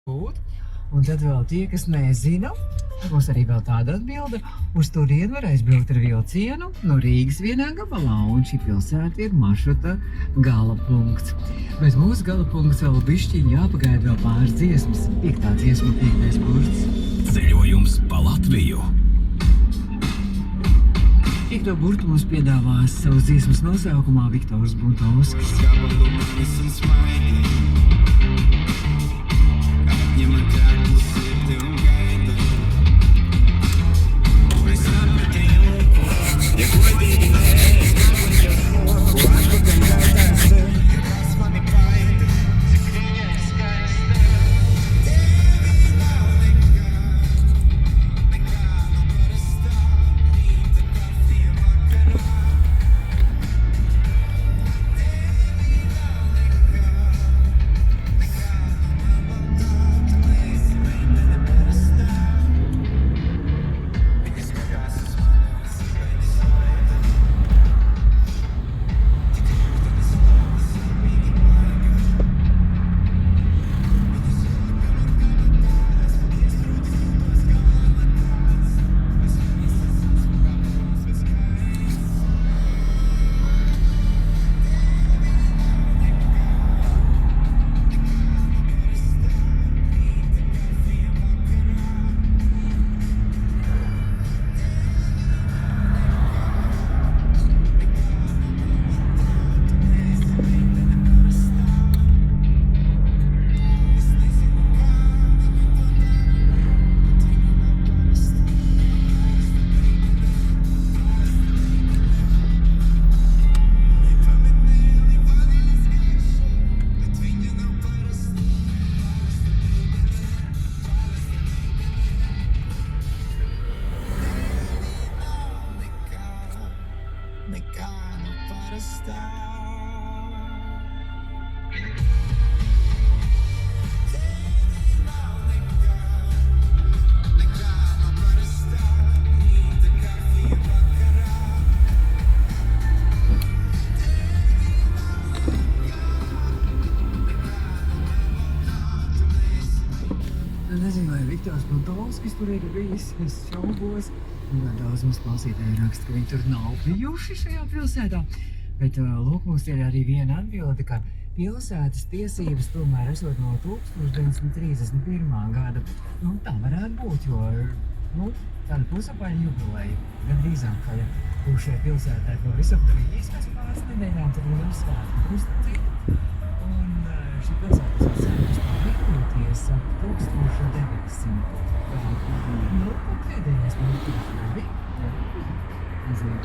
būt. Un tad vēl tie, kas nezina, būs arī vēl tāda atbilde. Uz turieni var aizbraukt ar vilcienu no Rīgas vienā gabalā, un šī pilsēta ir maršruta gala punkts. Bet mūsu gala punkts vēl bišķiņ jāpagaida vēl pāris dziesmas. 5. dziesma, 5. burts. Ceļojums pa Latviju. 5. burtu mums piedāvās savas dziesmas nosaukumā Viktors Buntovskis. Nezinu, vai Viktors Buntovskis tur ir bijis, es šaubos. Daudz mums klausītāji raksta, ka viņi tur nav bijuši šajā pilsētā. Bet lūk, mums ir arī viena atbilde, ka pilsētas tiesības tomēr esot no 1931. gada. Nu, tā varētu būt, jo tāda pusapaļa jubileja gandrīzāk, ka būs šajā pilsētā to visapdarījis pēc pāris nedēļām, tad ir svētku krustacība. Un šī pilsētas sākas pārvīkoties ap 1900. Nu, pēdējais mūs bija. Nezinu.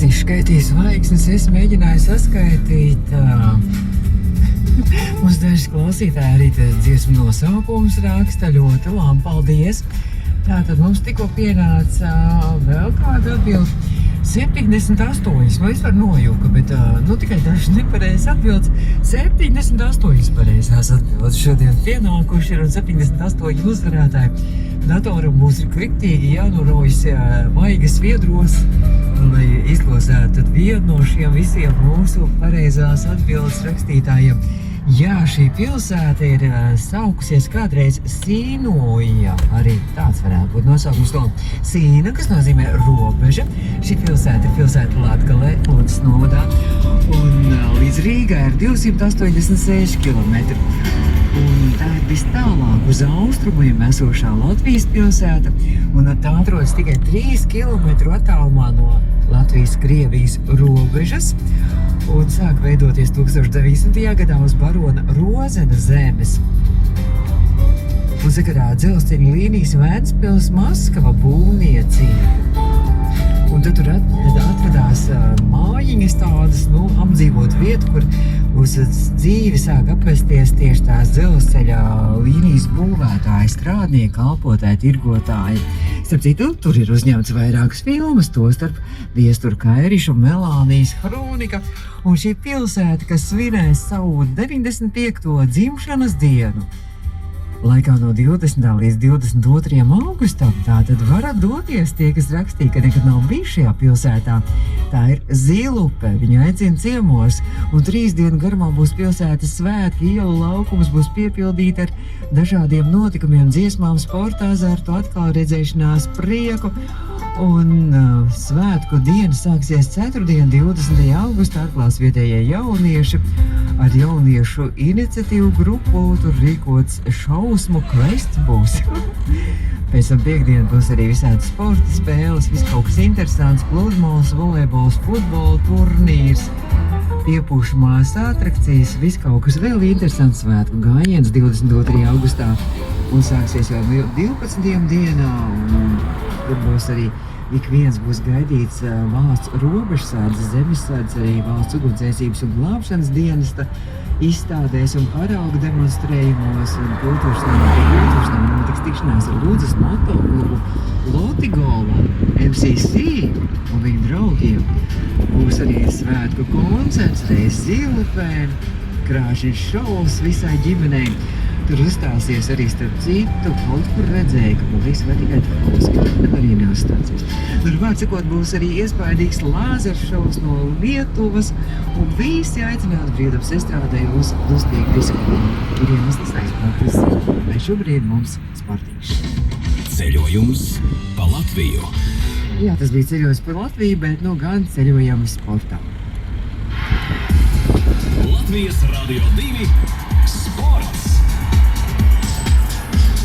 izskaitīju zvaigznes, es mēģināju saskaitīt. Mums daži klausītāji arī dziesmu nosaukums raksta, ļoti labi, paldies. Tātad mums tikko pienāca vēl kāda atbilde. 78, vai es varu nojuka, bet tikai daži nepareizs atbildes. 78 pareizās atbildes šodien pienākuši ir un 78 uzvarētāji. Datoram būs kriktīgi jānorojas maigas viedros, lai izlozētu vienu no šiem visiem mūsu pareizās atbildes rakstītājiem. Jā, šī pilsēta ir saukusies kādreiz Sīnoja, arī tāds varētu būt nosaukums no Sīna, kas nozīmē robeža. Šī pilsēta ir pilsēta Latgalē, Lodzes novadā, un līdz Rīgai ir 286 km. Un tā ir vis tālāk uz austrumiem esošā Latvijas pilsēta, un tā atrodas tikai 3 km attālumā no Latvijas-Krievijas robežas, un sāk veidoties 1900. gadā uz barona Rozena zemes. Un sakarā dzelzceļa līnijas Ventspils-Maskava būvniecība. Un tad tur atradās mājiņas tādas, apdzīvot vietu, kur uz dzīvi sāk apvesties tieši tās dzelzceļa līnijas būvētāji, strādnieki, kalpotāji, tirgotāji. Starp citu, tur ir uzņemts vairākas filmas, tostarp Viestura Kairiša un Melānijas Hronika, un šī pilsēta, kas svinēs savu 95. dzimšanas dienu. Laikā no 20. līdz 22. augustam, tātad varat doties tie, kas rakstīja, ka nekad nav bijuši šajā pilsētā. Tā ir Zilupe, viņa aicina ciemos, un 3 dienu garumā būs pilsētas svētki, ielu laukums būs piepildīti ar dažādiem notikumiem, dziesmām, sporta azartu, atkal redzēšanās prieku. Un svētku diena sāksies 4. 20. augustā, atklās vietējie jaunieši ar jauniešu iniciatīvu grupu, tur rīkots šausmu kvests būs. Pēc tam piekdien būs arī visādi sporta spēles, viss kaut kas interesants, pludmales, volejbols, futbola turnīrs, piepūšamās atrakcijas, viss kaut kas vēl interesants svētku gājiens 22. augustā un sāksies jau 12. dienā, un tur būs arī ik viens būs gaidīts valsts robežsardzes, zemesardzes, arī valsts ugunsdzēsības un glābšanas dienesta izstādēs un parauga demonstrējumos, un kultūras nama notiks tikšanās ar Ludzas motoklubu Lotigola, MCC un viņu draugiem. Būs arī svētku koncerts, reiz Zilupē, krāšņas šovs visai ģimenei. Tur uzstāsies arī starp citu, kaut kur redzēja, ka būs vai tikai Tauska, bet arī neuzstāsies. Tur vārds sakot, būs arī iespaidīgs lāzeršovs no Lietuvas, un visi aicinās brīdams estrādē uz lustīgu disku. Ir iemesls aizpārties, vai šobrīd mums sportīši. Ceļojums pa Latviju. Jā, tas bija ceļojums pa Latviju, bet gan ceļojums sportā. Latvijas Radio 2 sports.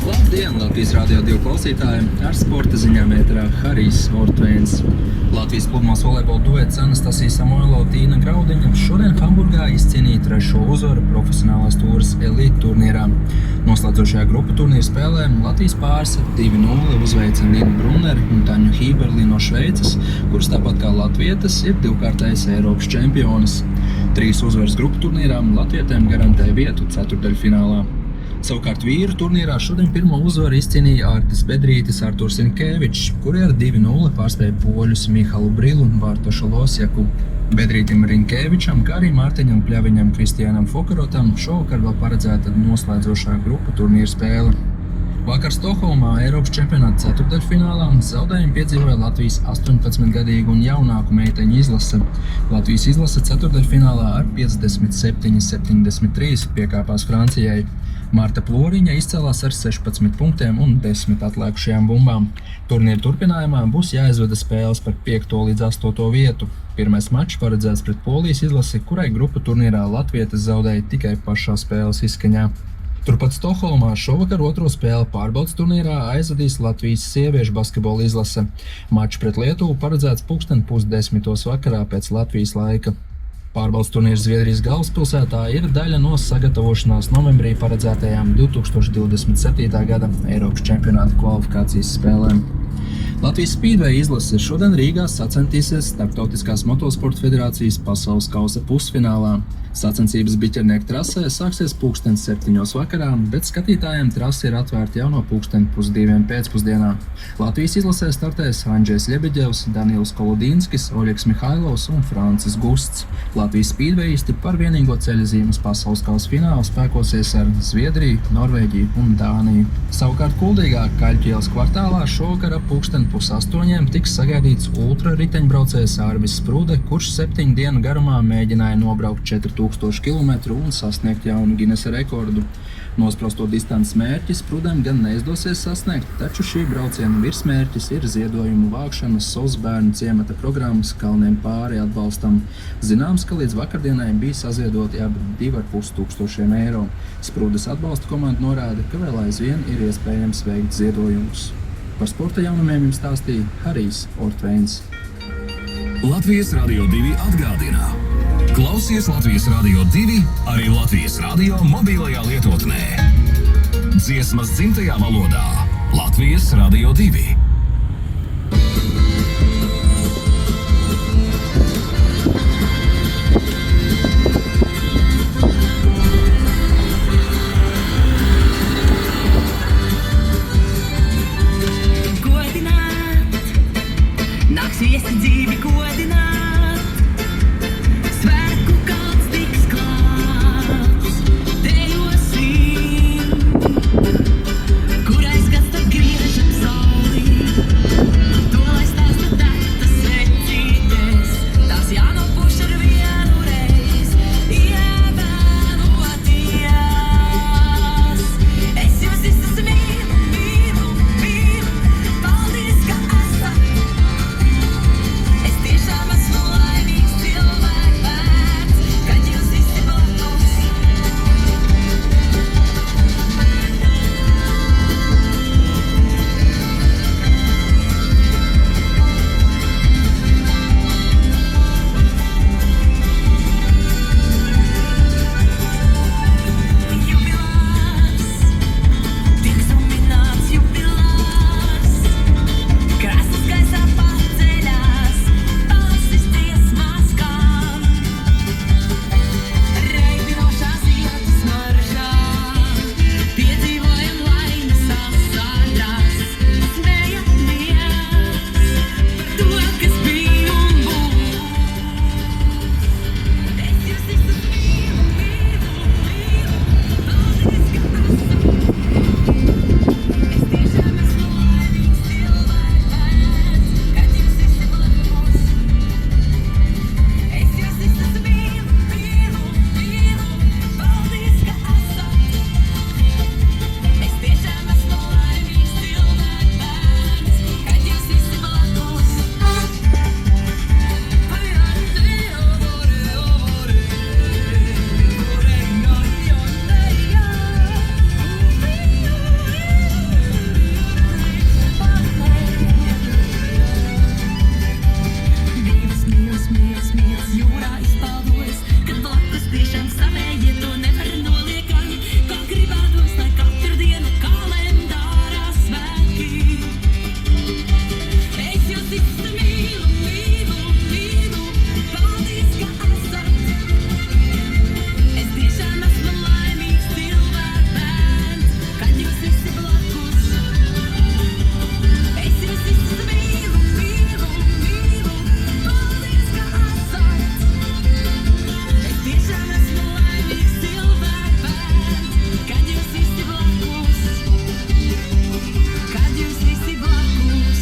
Labdien, Latvijas Radio 2 klausītāji! Ar sporta ziņām ēterā Harijs Ortvēns. Latvijas pludmales volejbola duets Anastasija Samoilova, Tīna Graudiņa šodien Hamburgā izcīnīja 3. uzvaru profesionālās tūras elite turnīrā. Noslēdzošajā grupu turnīra spēlē Latvijas pāris 2-0 uzveica Ninu Brunneri un Taņu Hīberli no Šveices, kuras tāpat kā latvietes ir divkārtais Eiropas čempionis. 3 uzvaras grupu turnīrā latvietēm garantēja vietu ceturtdaļfinālā. Savukārt vīru turnīrā šodien pirmo uzvaru izcīnīja Ārtis Bedrītis, Arturs Rinkēvičs, kuri ar 2-0 pārspēja poļus Mihalu Brilu un Bartošu Losjaku. Bedrītim Rinkēvičam, kā arī Mārtiņam Pļaviņam, Kristiānam Fokarotam šovakar vēl paredzēta noslēdzošā grupu turnīra spēle. Vakar Stokholmā Eiropas čempionāta ceturtdaļfinālā zaudējumu piedzīvoja Latvijas 18-gadīgu un jaunāku meiteņu izlase. Latvijas izlase ceturtdaļfinālā ar 57-73 piekāpās Francijai. Marta Ploriņa izcēlās ar 16 punktiem un 10 atlēkušajām bumbām. Turnīra turpinājumā būs jāizveda spēles par 5. līdz 8. vietu. Pirmais mačs paredzēts pret Polijas izlasi, kurai grupu turnīrā latvietes zaudēja tikai pašā spēles izskaņā. Turpat Stokholmā šovakar otro spēli pārbaudes turnīrā aizvadīs Latvijas sieviešu basketbola izlase. Mačs pret Lietuvu paredzēts 9:30 vakarā pēc Latvijas laika. Pārbaudes turnīrs Zviedrijas galvaspilsētā ir daļa no sagatavošanās novembrī paredzētajām 2027. gada Eiropas čempionāta kvalifikācijas spēlēm. Latvijas Speedway izlase šodien Rīgā sacentīsies Starptautiskās motosporta federācijas pasaules kausa pusfinālā. Sacensības biķernieku trasē sāksies 7:00 vakarā, bet skatītājiem trase ir atvērta jau no 1:30 pēcpusdienā. Latvijas izlasē startēs Andžejs Ļebeģevs, Daniels Kolodīnskis, Oļegs Mihailovs un Francis Gusts. Latvijas speedwayisti par vienīgo ceļazīmes pasaules kausa finālu spēkosies ar Zviedriju, Norvēģiju un Dāniju. Savukārt Kuldīgā Kaļķielas kvartālā šovakar ap 7:30 tiks sagaidīts ultra riteņbraucējs Ārvis Sprude, kurš 7 dienu garumā mēģināja nobraukt 4000 km un sasniegt jaunu Ginesa rekordu. Nosprosto distances mērķi Sprudem gan neizdosies sasniegt, taču šī brauciena virsmērķis ir ziedojumu vākšana SOS bērnu ciemata programmas Kalniem pāri atbalstam. Zināms, ka līdz vakardienai bija saziedoti ap 2500 eiro. Sprudes atbalsta komanda norāda, ka vēl aizvien ir iespējams veikt ziedojumus. Par sporta jaunumiem jums stāstīja Harijs Ortveins. Latvijas Radio 2 atgādina. Klausies Latvijas Radio 2 arī Latvijas radio mobilajā lietotnē. Dziesmas dzimtajā valodā Latvijas Radio 2. Viesi dzīvi godināt, svētku kalns tiks klāts, dejosim, kurais gads tad griežam saulī, to lai stāsta tātas vecītes, tās jānopuš ar vienu reiz, ievēloties. Es jūs visus mīlu, mīlu, mīlu, paldies, ka esat. Tiešām esmu laimīgs cilvēks, kad jūs visi blakus. Jubilārs, tiks umināts jubilārs, krāsas gaisā paceļās. Reibinošās ietas maržā, piedzīvojam laimes asāļās, smejamies par to, kas bija un būs. Es jūs visus mīlu, mīlu, mīlu, paldies, ka esat. Es tiešām esmu laimīgs cilvēks, kad jūs visi blakus. Es jūs visus mīlu, mīlu, mīlu, paldies, ka esat. Es tiešām esmu laimīgs cilvēks, kad jūs visi blakus. Mīlis, mīlis, mīlis, mīlis, jūrā izpeldos, kad blakus tiešām savējie to nevar noliekam, kā gribētos, lai katru dienu kalendārā svētki. Es jūs visus mīlu, mīlu, mīlu, paldies, ka esat. Es tiešām esmu laimīgs cilvēks, kad jūs visi blakus. Es jūs visus mīlu, mīlu, mīlu, paldies, ka esat. Es tiešām esmu laimīgs cilvēks, kad jūs visi blakus. Kad jūs visi blakus.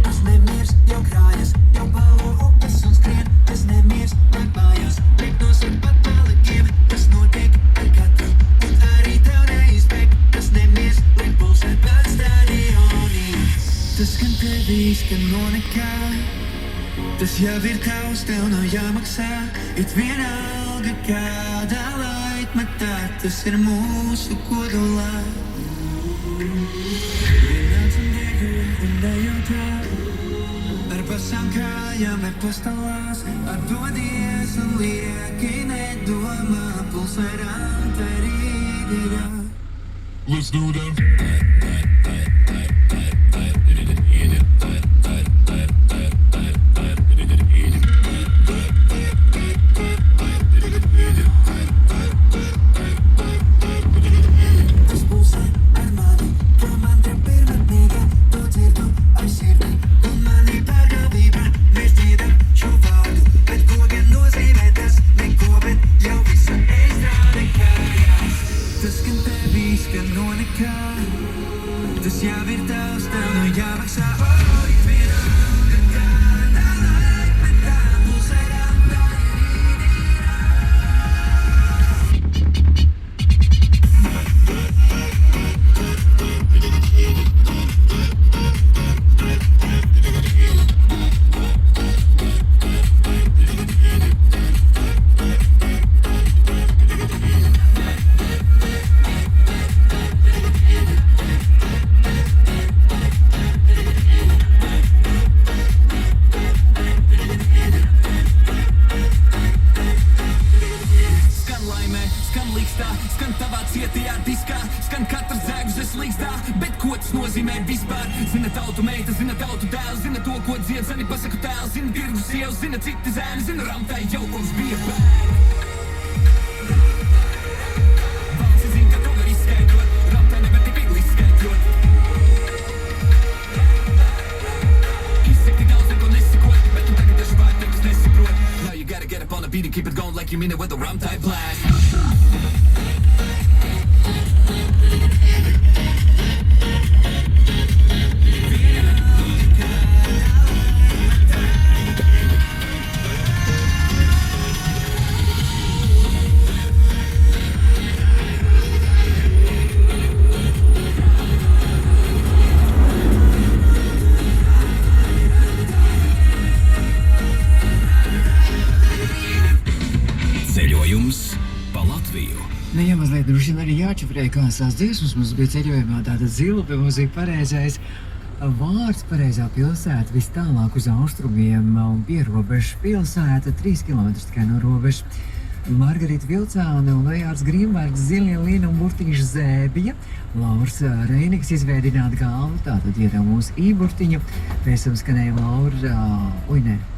Tas nemirs jau krājas, jau balo upes un skrien. Tas nemirs nāk mājās, liek nosakt pat palikiem. Tas notiek ar katru un arī tev neizbēg. Tas nemirs liek pulsēt pēc stadioniem. Tas skan tevīs, ka no nekā. Tas jau ir tavs, tev nav jāmaksā. It vienalga kādā laikmetā, tas ir mūsu kodolā. Vienāds un viegli un nejautā, ar basām kājām vai pastāvās, ar dodies un lieki nedomā. atmosfērā rīdirā. Let's do that. Tas pulsē ar mani, kā mantra pirmatnīga. To dzirdu aiz sirdī, un mani pērkā vibra. Mēs dziedam šo vārdu, bet ko gan nozīmē tas? Neko, bet jau visa izrāde kājās. Tas skan tevī, skan no nekā. Tas jau ir tavs, tev nu jāmaksā. Ikvienā, kad kādā laikmetā pulsērā rīdirā. Skan laimē, skan līkstā, skan tavā cietajā diskā, skan katrs dzēgus es līkstā, bet ko tas nozīmē vispār? Zina tautu meita, zina tautu dēls, zina to, ko dzied, zini pasaku tēls, zina tirgus sievas, zina citi zēni, zina ramtai jau kopš bija bērni. Valsts zina, ka to var izskaidrot, ramtai nevar tik viegli izskaidrot. Izsaka tik daudz, neko nesakot, bet tu tagad daži vārdi tekus nesaprot. Now you gotta get up on the beat and keep it going like you mean it with a ramtai blast. Ceļojums pa Latviju. Nu, ja mazliet droši vien arī jāčaprē kādas tās dziesmas, mums bija ceļojumā tāda Zilupe, mums bija pareizais vārds, pareizā pilsēta, vis tālāk uz austrumiem un pierobežu pilsēta, 3 kilometrus tikai no robežas. Margarita Vilcāne un Ejārds Grīmbergs, Zilie Lina un Burtiņš Zēbija, Lauris Reiniks izveidināta galva, tātad ietā mūsu īburtiņa, pēc tam skanēja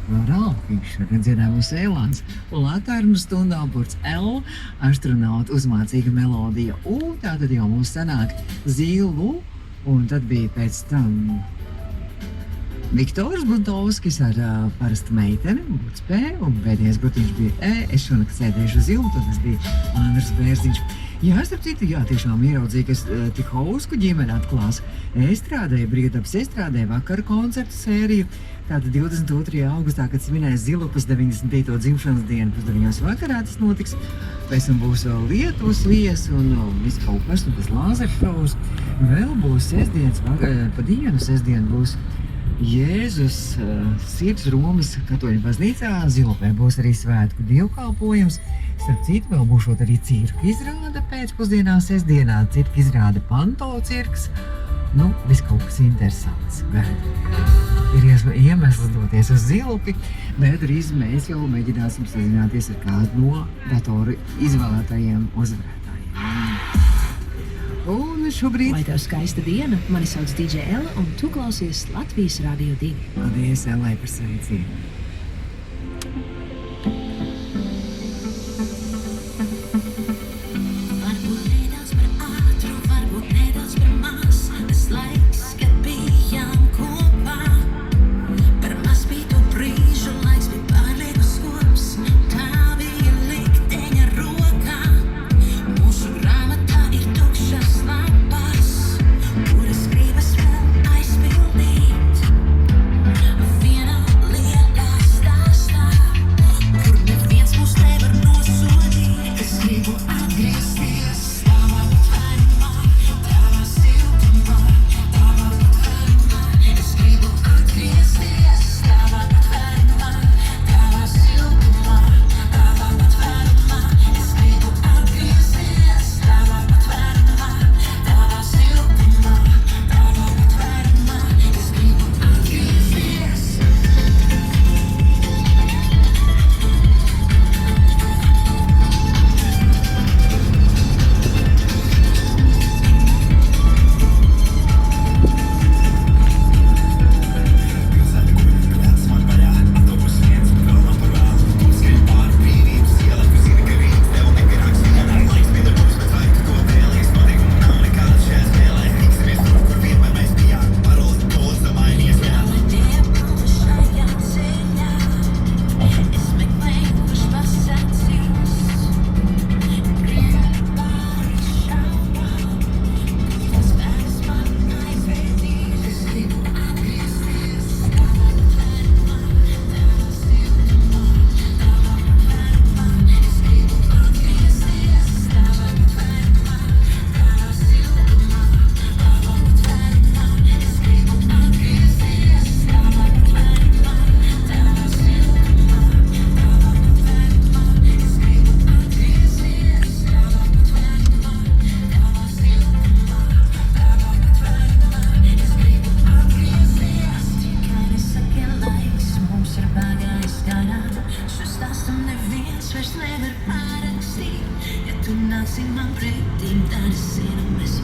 Ralfiņš, dziedāja mūsu Eilāns, Latvijas stundām burts L, astronauta uzmācīga melodija U, tātad jau mums sanāk Zilu, un tad bija pēc tam Viktors Buntovskis ar parastu meiteni, burts P, un pēdējais burtiņš bija E, es šonakt sēdēšu uz jumta, tas bija Andrs Bērziņš. Jā, starp citu, jā, tiešām ieraudzīju, kas Tihausku ģimene atklās estrādē, Brīvdabas estrādē vakar koncertu sēriju. Tātad 22. augustā, kad svinēs Zilupas 95. dzimšanas dienu, pusdeviņos vakarā tas notiks. Pēc tam būs vēl Lietuvas viesi un viss kaut kas, un tas lāzeršovs. Vēl būs sestdienas, pa dienu sestdien būs Jēzus sirds Romas katoļu baznīcā. Zilupē būs arī svētku dievkalpojums. Starp citu, vēl būšot arī cirka izrāde pēcpusdienā sestdienā. Cirka izrāde Panto cirks. Nu, viss kaut kas interesants. Ir iemesls doties uz Zilupi, bet drīz mēs jau mēģināsim sazināties ar kādu no datoru izvēlētajiem uzvarētājiem. Un šobrīd... Lai tev skaista diena, mani sauc DJ Ella, un tu klausies Latvijas Radio 2. Paldies, Ellai, par sveicienu. Varbūt nedaudz par ātru, varbūt nedaudz par maz. Tas laiks, kad bijām kopā. Par maz bija to brīžu, laiks bija pārlieku skops. Tā bija likteņa rokā. Mūsu grāmatā ir tukšas lapas, kuras gribas vēl aizpildīt. Viena lielā parakstīt. Ja tu nāksi man pretīm, tad es zinu, mēs